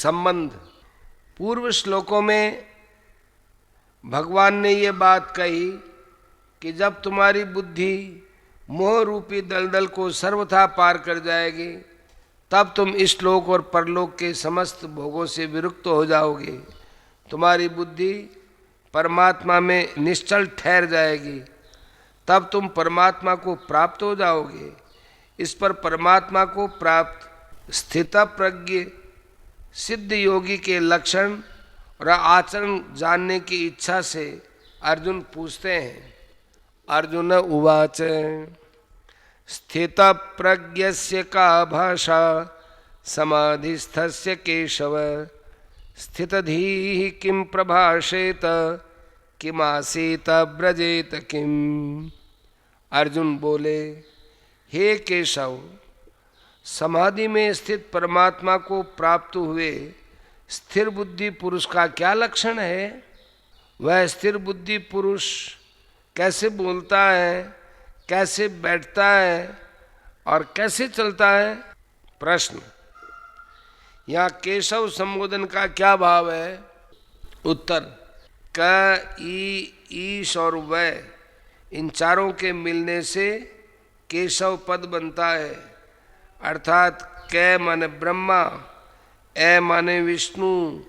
संबंध। पूर्व श्लोकों में भगवान ने ये बात कही कि जब तुम्हारी बुद्धि मोह रूपी दलदल को सर्वथा पार कर जाएगी तब तुम इस लोक और परलोक के समस्त भोगों से विरक्त हो जाओगे। तुम्हारी बुद्धि परमात्मा में निश्चल ठहर जाएगी, तब तुम परमात्मा को प्राप्त हो जाओगे। इस पर परमात्मा को प्राप्त स्थितप्रज्ञ सिद्ध योगी के लक्षण और आचरण जानने की इच्छा से अर्जुन पूछते हैं। अर्जुन उवाच स्थितप्रज्ञस्य का भाषा समाधिस्थस्य केशव स्थितधीः किं प्रभाषेत किमासीत ब्रजेत किम। अर्जुन बोले, हे केशव, समाधि में स्थित परमात्मा को प्राप्त हुए स्थिर बुद्धि पुरुष का क्या लक्षण है? वह स्थिर बुद्धि पुरुष कैसे बोलता है, कैसे बैठता है और कैसे चलता है? प्रश्न। यहाँ केशव संबोधन का क्या भाव है? उत्तर। क, ई, ईश और वै इन चारों के मिलने से केशव पद बनता है, अर्थात कै माने ब्रह्मा, ए माने विष्णु,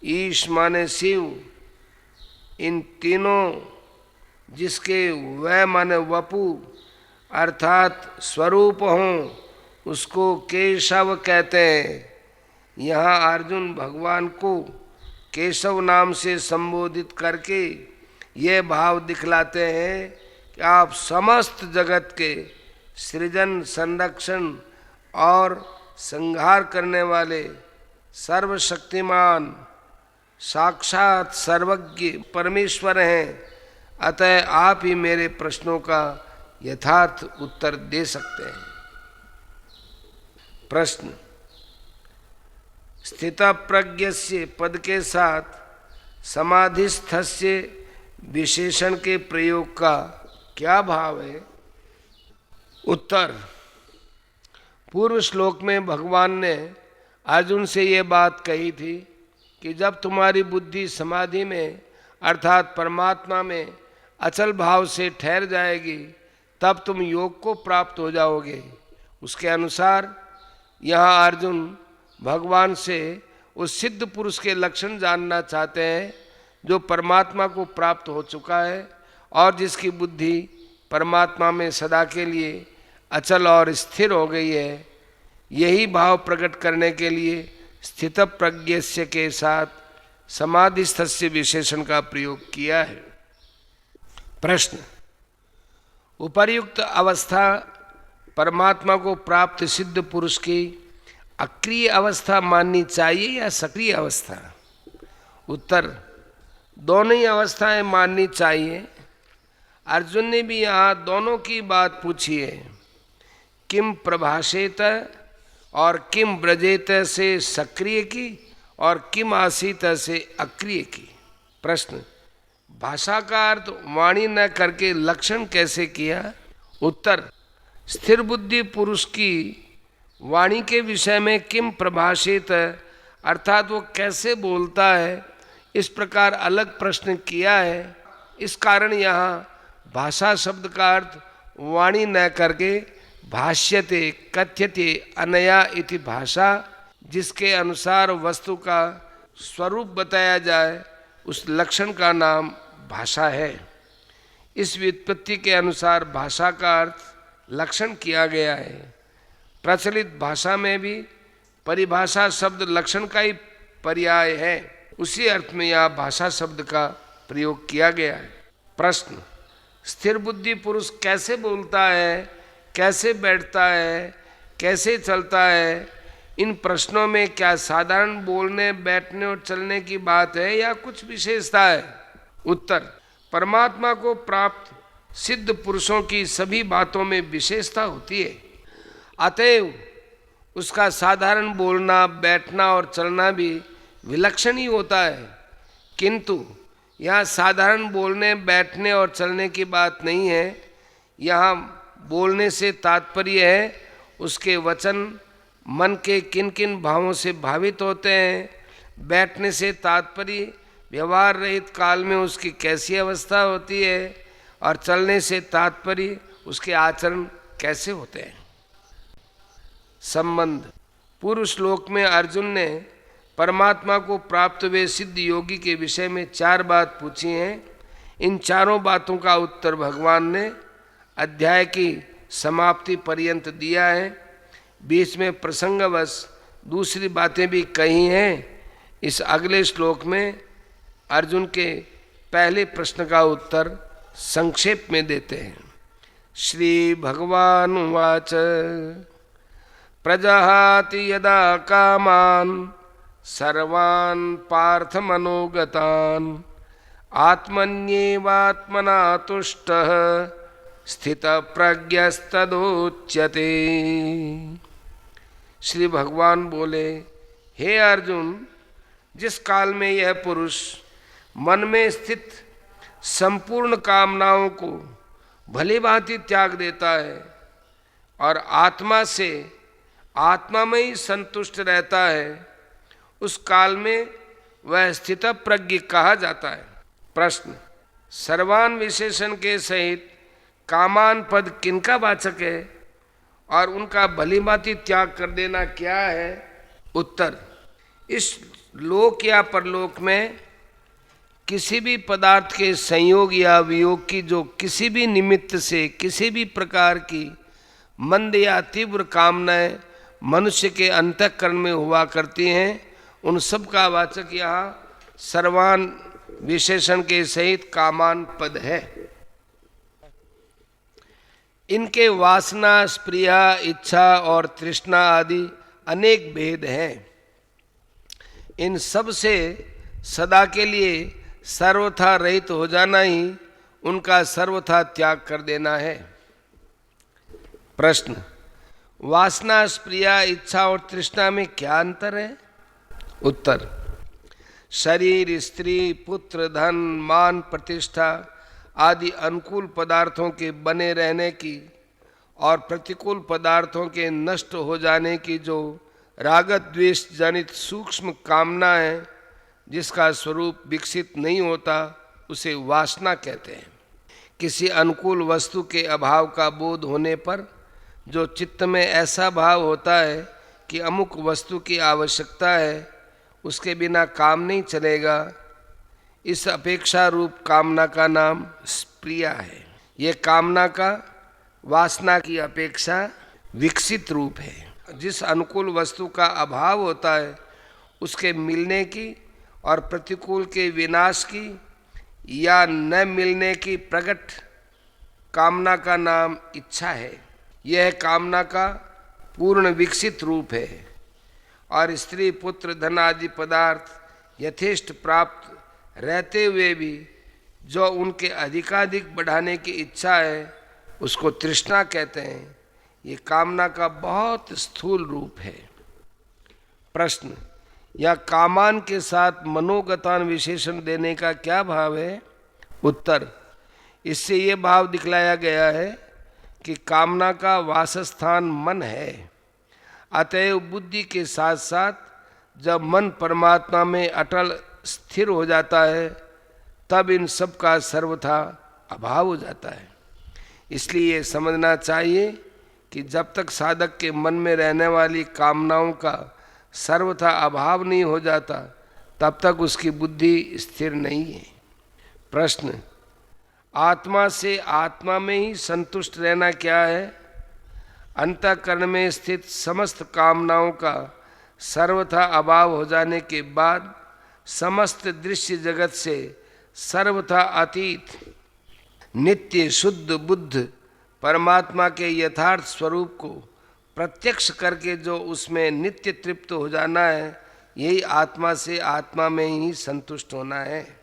ईश माने शिव। इन तीनों जिसके वै माने वपु अर्थात स्वरूप हों उसको केशव कहते हैं। यहाँ अर्जुन भगवान को केशव नाम से संबोधित करके ये भाव दिखलाते हैं कि आप समस्त जगत के सृजन, संरक्षण और संहार करने वाले सर्वशक्तिमान साक्षात सर्वज्ञ परमेश्वर हैं। अतः आप ही मेरे प्रश्नों का यथार्थ उत्तर दे सकते हैं। प्रश्न। स्थितप्रज्ञस्य पद के साथ समाधिस्थस्य विशेषण के प्रयोग का क्या भाव है? उत्तर। पूर्व श्लोक में भगवान ने अर्जुन से ये बात कही थी कि जब तुम्हारी बुद्धि समाधि में अर्थात परमात्मा में अचल भाव से ठहर जाएगी तब तुम योग को प्राप्त हो जाओगे। उसके अनुसार यहाँ अर्जुन भगवान से उस सिद्ध पुरुष के लक्षण जानना चाहते हैं जो परमात्मा को प्राप्त हो चुका है और जिसकी बुद्धि परमात्मा में सदा के लिए अचल और स्थिर हो गई है। यही भाव प्रकट करने के लिए स्थितप्रज्ञस्य के साथ समाधिस्थस्य विशेषण का प्रयोग किया है। प्रश्न। उपर्युक्त अवस्था परमात्मा को प्राप्त सिद्ध पुरुष की अक्रिय अवस्था माननी चाहिए या सक्रिय अवस्था? उत्तर। दोनों ही अवस्थाएं माननी चाहिए। अर्जुन ने भी यहाँ दोनों की बात पूछी है। किम प्रभाषेत और किम ब्रजेत से सक्रिय की और किम आसीत से अक्रिय की। प्रश्न। भाषा का अर्थ वाणी न करके लक्षण कैसे किया? उत्तर। स्थिर बुद्धि पुरुष की वाणी के विषय में किम प्रभाषित अर्थात वो कैसे बोलता है, इस प्रकार अलग प्रश्न किया है। इस कारण यहाँ भाषा शब्द का अर्थ वाणी न करके भाष्यते कथ्यते अनया इति भाषा, जिसके अनुसार वस्तु का स्वरूप बताया जाए उस लक्षण का नाम भाषा है। इस व्युत्पत्ति के अनुसार भाषा का अर्थ लक्षण किया गया है। प्रचलित भाषा में भी परिभाषा शब्द लक्षण का ही पर्याय है, उसी अर्थ में यह भाषा शब्द का प्रयोग किया गया है। प्रश्न। स्थिर बुद्धि पुरुष कैसे बोलता है, कैसे बैठता है, कैसे चलता है? इन प्रश्नों में क्या साधारण बोलने, बैठने और चलने की बात है या कुछ विशेषता है? उत्तर। परमात्मा को प्राप्त सिद्ध पुरुषों की सभी बातों में विशेषता होती है, अतएव उसका साधारण बोलना, बैठना और चलना भी विलक्षण ही होता है। किंतु यहाँ साधारण बोलने, बैठने और चलने की बात नहीं है। यहाँ बोलने से तात्पर्य है उसके वचन, मन के किन किन भावों से भावित होते हैं, बैठने से तात्पर्य व्यवहार रहित काल में उसकी कैसी अवस्था होती है, और चलने से तात्पर्य उसके आचरण कैसे होते हैं। संबंध। पूर्व श्लोक में अर्जुन ने परमात्मा को प्राप्त हुए सिद्ध योगी के विषय में 4 बात पूछी हैं। इन चारों बातों का उत्तर भगवान ने अध्याय की समाप्ति पर्यंत दिया है। बीच में प्रसंगवश दूसरी बातें भी कही हैं। इस अगले श्लोक में अर्जुन के पहले प्रश्न का उत्तर संक्षेप में देते हैं। श्री भगवान उवाच प्रजहाति यदा कामान् सर्वान् पार्थ मनोगतान् आत्मन्येवात्मना तुष्टः स्थितप्रज्ञस्तदोच्यते। श्री भगवान बोले, हे अर्जुन, जिस काल में यह पुरुष मन में स्थित संपूर्ण कामनाओं को भली भांति त्याग देता है और आत्मा से आत्मा में ही संतुष्ट रहता है, उस काल में वह स्थित प्रज्ञ कहा जाता है। प्रश्न। सर्वान विशेषण के सहित कामान पद किनका वाचक है और उनका भली भांति त्याग कर देना क्या है? उत्तर। इस लोक या परलोक में किसी भी पदार्थ के संयोग या वियोग की जो किसी भी निमित्त से किसी भी प्रकार की मंद या तीव्र कामनाएं मनुष्य के अंतःकरण में हुआ करती हैं, उन सब का वाचक यहाँ सर्वान विशेषण के सहित कामान पद है। इनके वासना, स्प्रिया, इच्छा और तृष्णा आदि अनेक भेद हैं। इन सब से सदा के लिए सर्वथा रहित हो जाना ही उनका सर्वथा त्याग कर देना है। प्रश्न। वासना, स्प्रिया, इच्छा और तृष्णा में क्या अंतर है? उत्तर। शरीर, स्त्री, पुत्र, धन, मान, प्रतिष्ठा आदि अनुकूल पदार्थों के बने रहने की और प्रतिकूल पदार्थों के नष्ट हो जाने की जो राग द्वेष जनित सूक्ष्म कामना है, जिसका स्वरूप विकसित नहीं होता, उसे वासना कहते हैं। किसी अनुकूल वस्तु के अभाव का बोध होने पर जो चित्त में ऐसा भाव होता है कि अमुक वस्तु की आवश्यकता है, उसके बिना काम नहीं चलेगा, इस अपेक्षा रूप कामना का नाम स्प्रिया है। ये कामना का वासना की अपेक्षा विकसित रूप है। जिस अनुकूल वस्तु का अभाव होता है, उसके मिलने की और प्रतिकूल के विनाश की या न मिलने की प्रकट कामना का नाम इच्छा है। यह कामना का पूर्ण विकसित रूप है। और स्त्री, पुत्र, धन आदि पदार्थ यथेष्ट प्राप्त रहते हुए भी जो उनके अधिकाधिक बढ़ाने की इच्छा है, उसको तृष्णा कहते हैं। ये कामना का बहुत स्थूल रूप है। प्रश्न। या कामान के साथ मनोगतान विशेषण देने का क्या भाव है? उत्तर। इससे ये भाव दिखलाया गया है कि कामना का वासस्थान मन है। अतएव बुद्धि के साथ साथ जब मन परमात्मा में अटल स्थिर हो जाता है, तब इन सब का सर्वथा अभाव हो जाता है। इसलिए ये समझना चाहिए कि जब तक साधक के मन में रहने वाली कामनाओं का सर्वथा अभाव नहीं हो जाता, तब तक उसकी बुद्धि स्थिर नहीं है। प्रश्न। आत्मा से आत्मा में ही संतुष्ट रहना क्या है? अंतःकरण में स्थित समस्त कामनाओं का सर्वथा अभाव हो जाने के बाद समस्त दृश्य जगत से सर्वथा अतीत नित्य शुद्ध बुद्ध परमात्मा के यथार्थ स्वरूप को प्रत्यक्ष करके जो उसमें नित्य तृप्त हो जाना है, यही आत्मा से आत्मा में ही संतुष्ट होना है।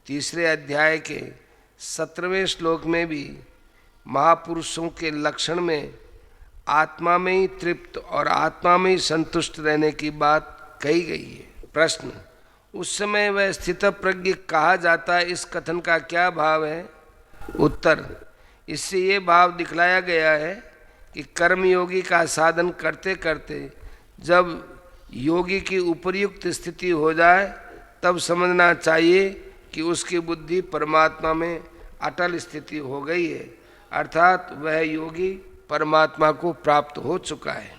तीसरे अध्याय के 17वें श्लोक में भी महापुरुषों के लक्षण में आत्मा में ही तृप्त और आत्मा में ही संतुष्ट रहने की बात कही गई है। प्रश्न। उस समय वह स्थित प्रज्ञ कहा जाता है, इस कथन का क्या भाव है? उत्तर। इससे ये भाव दिखलाया गया है कि कर्मयोगी का साधन करते करते जब योगी की उपर्युक्त स्थिति हो जाए तब समझना चाहिए कि उसकी बुद्धि परमात्मा में अटल स्थिति हो गई है, अर्थात वह योगी परमात्मा को प्राप्त हो चुका है।